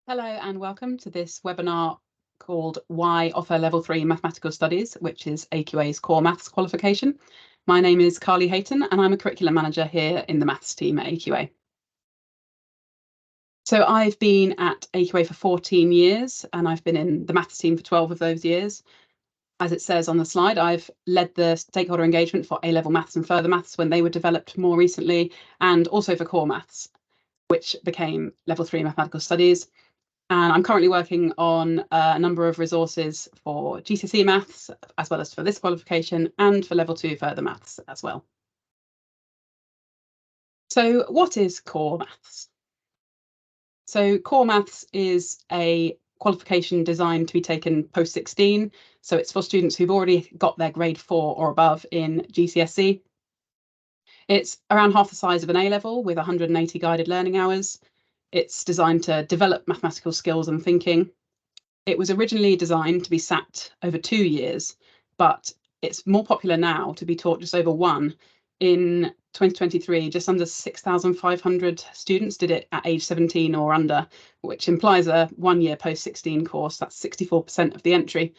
Hello and welcome to this webinar called Why Offer Level 3 Mathematical Studies, which is AQA's Core Maths qualification. My name is Carly Hayton and I'm a curriculum manager here in the maths team at AQA. So I've been at AQA for 14 years and I've been in the maths team for 12 of those years. As it says on the slide, I've led the stakeholder engagement for A-level maths and further maths when they were developed more recently, and also for Core Maths, which became Level 3 Mathematical Studies. And I'm currently working on a number of resources for GCSE maths, as well as for this qualification, and for level 2 further maths as well. So what is core maths? So core maths is a qualification designed to be taken post 16. So it's for students who've already got their grade 4 or above in GCSE. It's around half the size of an A-level with 180 guided learning hours. It's designed to develop mathematical skills and thinking. It was originally designed to be sat over 2 years, but it's more popular now to be taught just over one. In 2023, just under 6,500 students did it at age 17 or under, which implies a 1-year post-16 course. That's 64% of the entry.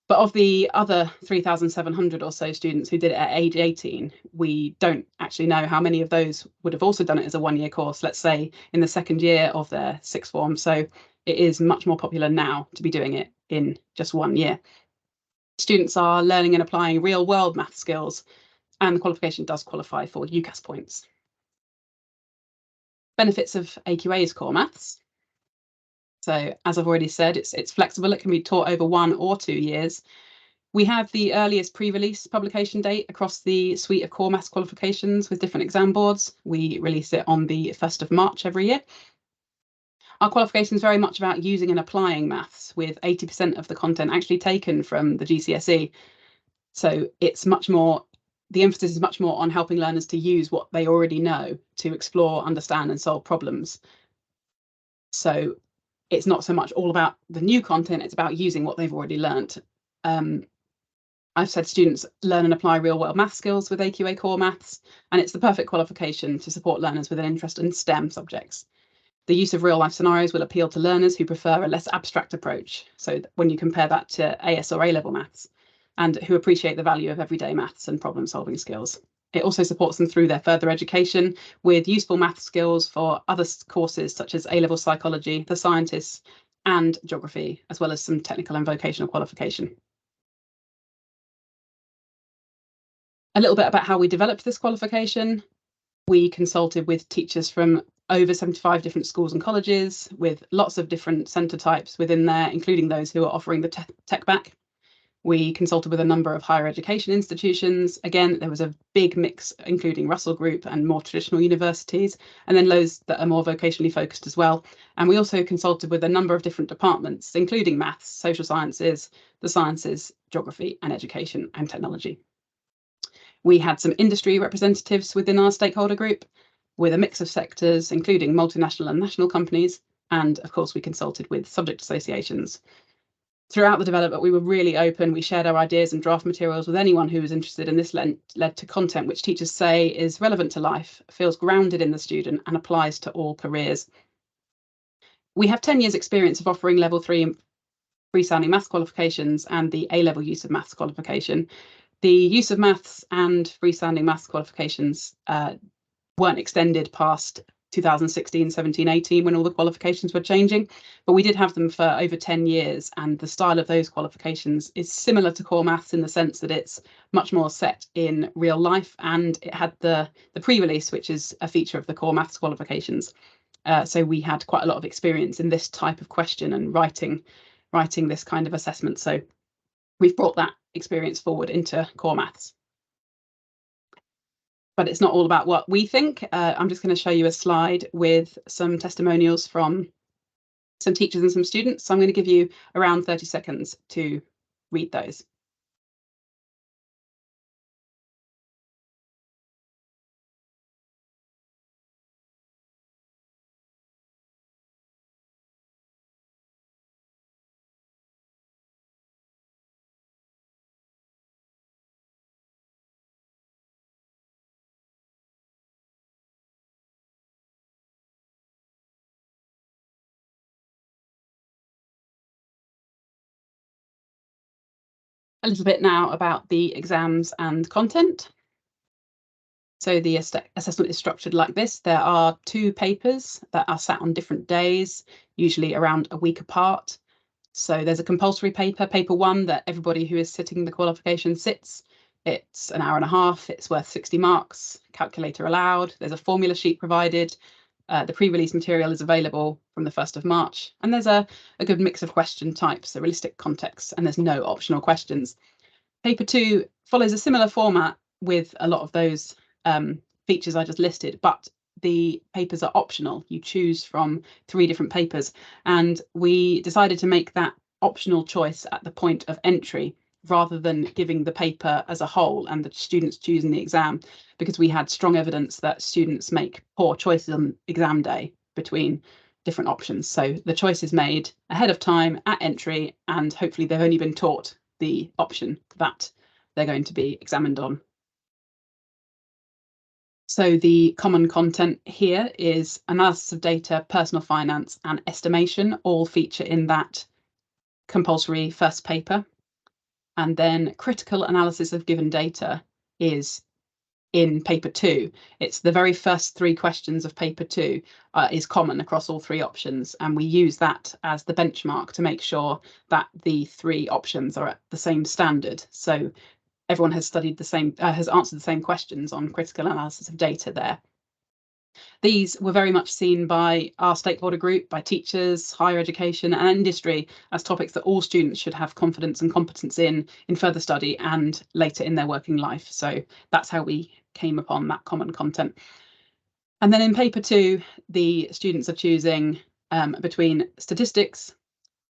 But of the other 3,700 or so students who did it at age 18, we don't actually know how many of those would have also done it as a 1-year course, let's say in the second year of their sixth form. So it is much more popular now to be doing it in just 1 year. Students are learning and applying real world math skills, and the qualification does qualify for UCAS points. Benefits of AQA's Core Maths. So as I've already said, it's flexible. It can be taught over 1 or 2 years. We have the earliest pre-release publication date across the suite of core maths qualifications with different exam boards. We release it on the 1st of March every year. Our qualification is very much about using and applying maths, with 80% of the content actually taken from the GCSE. So it's much more, the emphasis is much more on helping learners to use what they already know to explore, understand and solve problems. So it's not so much all about the new content, it's about using what they've already learnt. I've said students learn and apply real-world math skills with AQA Core Maths, and it's the perfect qualification to support learners with an interest in STEM subjects. The use of real-life scenarios will appeal to learners who prefer a less abstract approach, so when you compare that to AS or A-level maths, and who appreciate the value of everyday maths and problem-solving skills. It also supports them through their further education with useful math skills for other courses such as A-level psychology, the scientists, and geography, as well as some technical and vocational qualification. A little bit about how we developed this qualification. We consulted with teachers from over 75 different schools and colleges, with lots of different centre types within there, including those who are offering the tech back. We consulted with a number of higher education institutions. Again, there was a big mix, including Russell Group and more traditional universities, and then those that are more vocationally focused as well. And we also consulted with a number of different departments, including maths, social sciences, the sciences, geography, and education and technology. We had some industry representatives within our stakeholder group with a mix of sectors, including multinational and national companies. And of course, we consulted with subject associations. Throughout the development, we were really open. We shared our ideas and draft materials with anyone who was interested, and this led to content which teachers say is relevant to life, feels grounded in the student, and applies to all careers. We have 10 years experience of offering level 3 freesounding maths qualifications and the A-level use of maths qualification. The use of maths and freesounding maths qualifications weren't extended past 2016, 17, 18 when all the qualifications were changing, but we did have them for over 10 years, and the style of those qualifications is similar to core maths in the sense that it's much more set in real life, and it had the pre-release, which is a feature of the core maths qualifications. So we had quite a lot of experience in this type of question and writing this kind of assessment. So we've brought that experience forward into core maths. But it's not all about what we think. I'm just going to show you a slide with some testimonials from some teachers and some students. So I'm going to give you around 30 seconds to read those. A little bit now about the exams and content. So the assessment is structured like this. There are 2 papers that are sat on different days, usually around a week apart. So there's a compulsory paper, paper 1, that everybody who is sitting the qualification sits. It's an hour and a half, it's worth 60 marks, calculator allowed, there's a formula sheet provided. The pre-release material is available from the 1st of March, and there's a good mix of question types, a realistic context, and there's no optional questions. Paper 2 follows a similar format with a lot of those features I just listed, but the papers are optional. You choose from 3 different papers, and we decided to make that optional choice at the point of entry rather than giving the paper as a whole and the students choosing the exam, because we had strong evidence that students make poor choices on exam day between different options. So the choice is made ahead of time at entry, and hopefully they've only been taught the option that they're going to be examined on. So the common content here is analysis of data, personal finance, and estimation, all feature in that compulsory first paper. And then critical analysis of given data is in paper 2. It's the very first 3 questions of paper 2 is common across all 3 options, and we use that as the benchmark to make sure that the 3 options are at the same standard. So everyone has studied the same, has answered the same questions on critical analysis of data there. These were very much seen by our stakeholder group, by teachers, higher education and industry as topics that all students should have confidence and competence in further study and later in their working life. So that's how we came upon that common content. And then in paper 2, the students are choosing between statistics,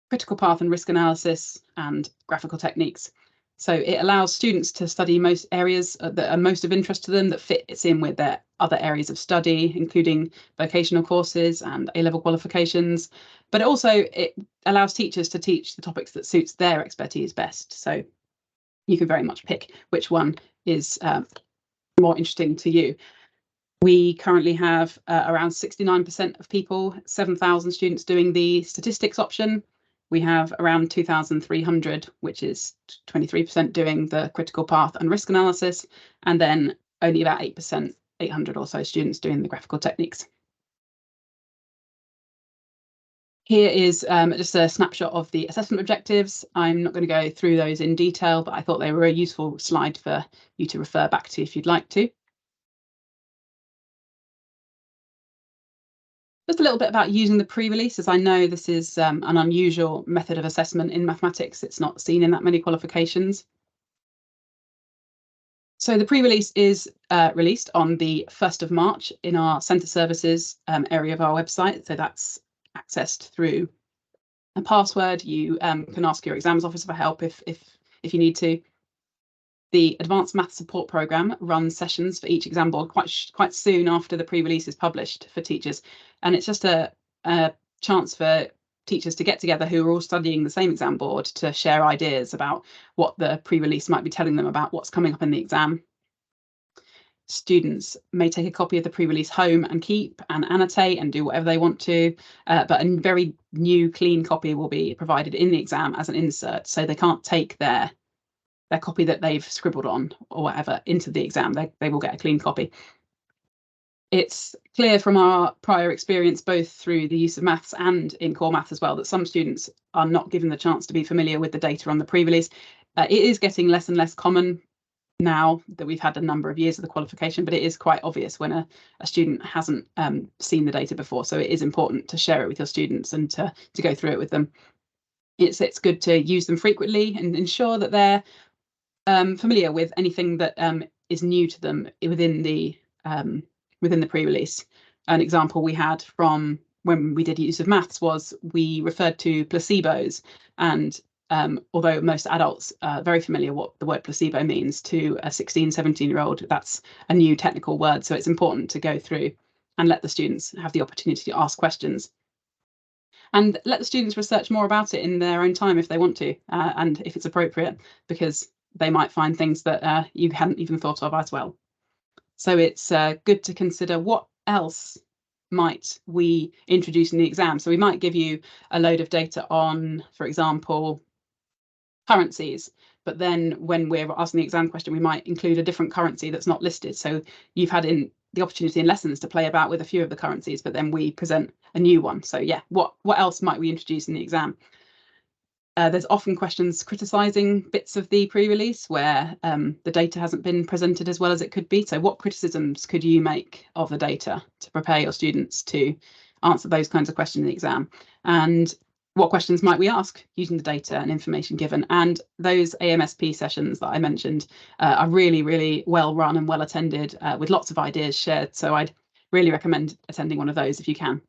critical path and risk analysis, and graphical techniques. So it allows students to study most areas that are most of interest to them, that fits in with their other areas of study, including vocational courses and A-level qualifications. But it allows teachers to teach the topics that suits their expertise best. So you can very much pick which one is more interesting to you. We currently have around 69% of people, 7,000 students doing the statistics option. We have around 2,300, which is 23% doing the critical path and risk analysis, and then only about 8%, 800 or so students doing the graphical techniques. Here is just a snapshot of the assessment objectives. I'm not going to go through those in detail, but I thought they were a useful slide for you to refer back to if you'd like to. Just a little bit about using the pre-release, as I know this is an unusual method of assessment in mathematics. It's not seen in that many qualifications. So the pre-release is released on the 1st of March in our centre services area of our website. So that's accessed through a password. You can ask your exams officer for help if you need to. The Advanced Maths Support Programme runs sessions for each exam board quite soon after the pre-release is published for teachers. And it's just a chance for teachers to get together who are all studying the same exam board to share ideas about what the pre-release might be telling them about what's coming up in the exam. Students may take a copy of the pre-release home and keep and annotate and do whatever they want to, but a very new, clean copy will be provided in the exam as an insert, so they can't take their copy that they've scribbled on or whatever into the exam. They will get a clean copy. It's clear from our prior experience, both through the use of maths and in core maths as well, that some students are not given the chance to be familiar with the data on the pre-release. It is getting less and less common now that we've had a number of years of the qualification, but it is quite obvious when a student hasn't seen the data before. So it is important to share it with your students and to go through it with them. It's good to use them frequently and ensure that they're familiar with anything that is new to them within the pre-release. An example we had from when we did use of maths was we referred to placebos, and although most adults are very familiar what the word placebo means, to a 16, 17-year-old, that's a new technical word. So it's important to go through and let the students have the opportunity to ask questions. And let the students research more about it in their own time if they want to, and if it's appropriate, because they might find things that you hadn't even thought of as well. So it's good to consider what else might we introduce in the exam. So we might give you a load of data on, for example, currencies, but then when we're asking the exam question, we might include a different currency that's not listed. So you've had the opportunity in lessons to play about with a few of the currencies, but then we present a new one. So yeah, what else might we introduce in the exam? There's often questions criticising bits of the pre-release where the data hasn't been presented as well as it could be. So what criticisms could you make of the data to prepare your students to answer those kinds of questions in the exam? And what questions might we ask using the data and information given? And those AMSP sessions that I mentioned are really, really well run and well attended with lots of ideas shared. So I'd really recommend attending one of those if you can.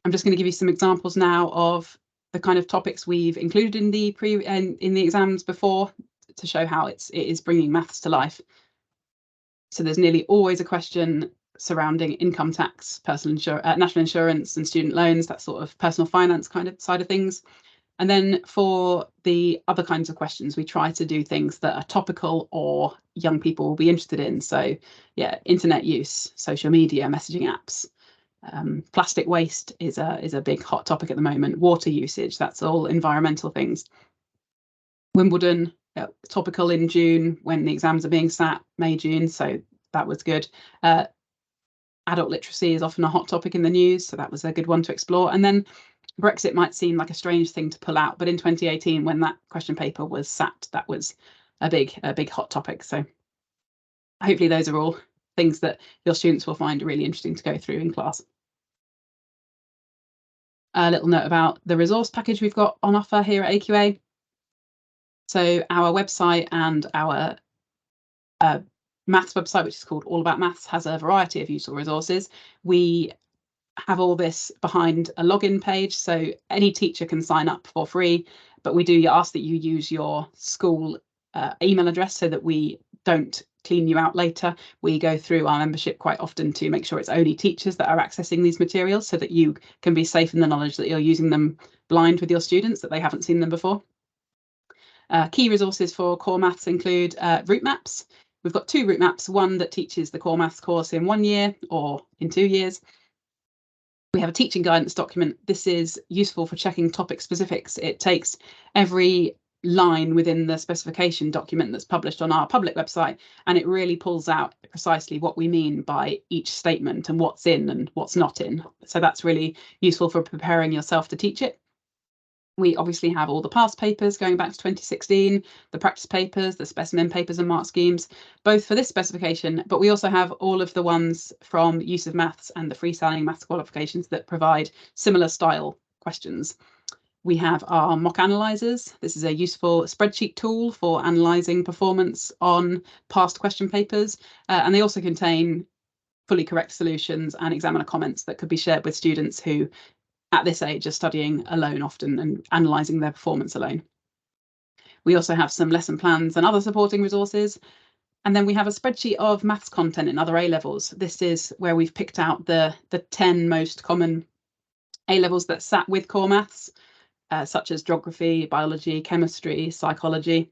I'm just going to give you some examples now of the kind of topics we've included in the in the exams before to show how it is bringing maths to life. So there's nearly always a question surrounding income tax, national insurance and student loans, that sort of personal finance kind of side of things. And then for the other kinds of questions, we try to do things that are topical or young people will be interested in. So yeah, internet use, social media, messaging apps. Plastic waste is a big hot topic at the moment. Water usage, that's all environmental things. Wimbledon, topical in June when the exams are being sat, May, June, so that was good. Adult literacy is often a hot topic in the news, so that was a good one to explore. And then Brexit might seem like a strange thing to pull out, but in 2018, when that question paper was sat, that was a big hot topic. So hopefully those are all things that your students will find really interesting to go through in class. A little note about the resource package we've got on offer here at AQA. So our website and our maths website, which is called All About Maths, has a variety of useful resources. We have all this behind a login page, so any teacher can sign up for free, but we do ask that you use your school email address so that we don't clean you out later. We go through our membership quite often to make sure it's only teachers that are accessing these materials so that you can be safe in the knowledge that you're using them blind with your students, that they haven't seen them before. Key resources for core maths include route maps. We've got 2 route maps, one that teaches the core maths course in 1 year or in 2 years. We have a teaching guidance document. This is useful for checking topic specifics. It takes every line within the specification document that's published on our public website, and it really pulls out precisely what we mean by each statement and what's in and what's not in. So that's really useful for preparing yourself to teach it. We obviously have all the past papers going back to 2016, the practice papers, the specimen papers and mark schemes, both for this specification, but we also have all of the ones from Use of Maths and the freestyling maths qualifications that provide similar style questions. We have our mock analyzers. This is a useful spreadsheet tool for analysing performance on past question papers, and they also contain fully correct solutions and examiner comments that could be shared with students who at this age are studying alone often and analysing their performance alone. We also have some lesson plans and other supporting resources. And then we have a spreadsheet of maths content in other A-levels. This is where we've picked out the 10 most common A-levels that sat with core maths, such as geography, biology, chemistry, psychology.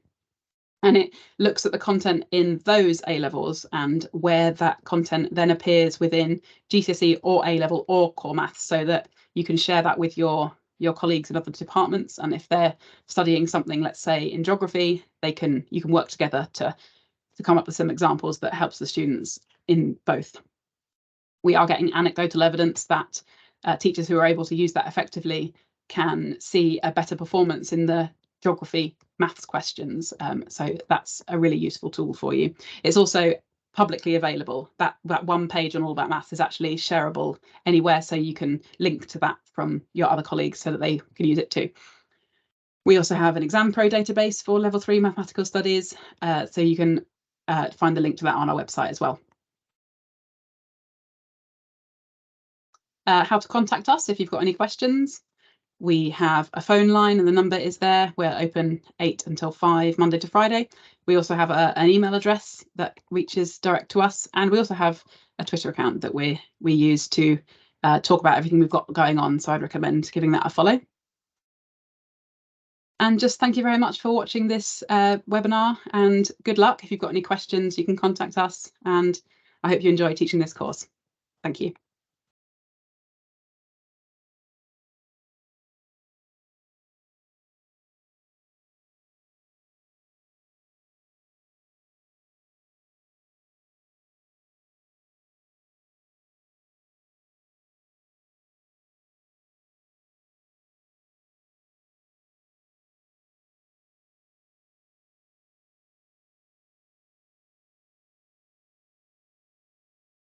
And it looks at the content in those A-levels and where that content then appears within GCSE or A-level or core maths, so that you can share that with your colleagues in other departments. And if they're studying something, let's say in geography, you can work together to come up with some examples that helps the students in both. We are getting anecdotal evidence that teachers who are able to use that effectively can see a better performance in the geography maths questions. So that's a really useful tool for you. It's also publicly available. That one page on All About Maths is actually shareable anywhere, so you can link to that from your other colleagues so that they can use it too. We also have an Exam Pro database for Level 3 mathematical studies, so you can find the link to that on our website as well. How to contact us if you've got any questions. We have a phone line and the number is there. We're open 8 until 5, Monday to Friday. We also have an email address that reaches direct to us. And we also have a Twitter account that we use to talk about everything we've got going on. So I'd recommend giving that a follow. And just thank you very much for watching this webinar, and good luck. If you've got any questions, you can contact us, and I hope you enjoy teaching this course. Thank you.